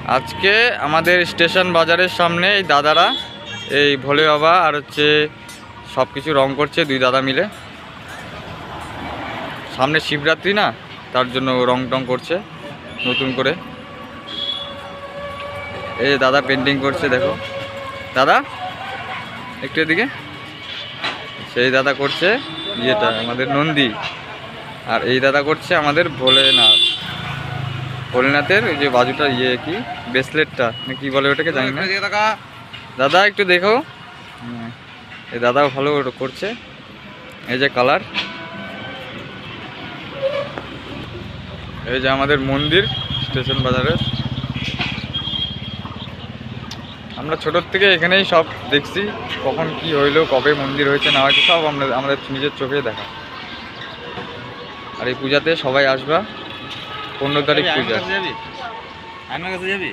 আজকে আমাদের স্টেশন বাজারের সামনে এই দাদারা এই ভোলে বাবা আর হচ্ছে সব কিছু রং করছে, দুই দাদা মিলে। সামনে শিবরাত্রি না, তার জন্য রং টং করছে নতুন করে। এই দাদা পেন্টিং করছে, দেখো দাদা একটু এদিকে। সেই দাদা করছে ইয়েটা আমাদের নন্দী, আর এই দাদা করছে আমাদের ভোলেনাথের ওই যে বাজুটা ইয়ে কি ব্রেসলেটটা না কি বলে ওটাকে জানি না। দাদা একটু দেখো, এই দাদাও ভালো করছে। এই যে কালার, এই যে আমাদের মন্দির স্টেশন বাজারের। আমরা ছোটোর থেকে এখানেই সব দেখছি, কখন কি হইলো, কবে মন্দির হয়েছে না হয়েছে সব আমাদের নিজের চোখে দেখা। আর এই পূজাতে সবাই আসবা, 15 তারিখ পূজা। আমার কাছে যাবি?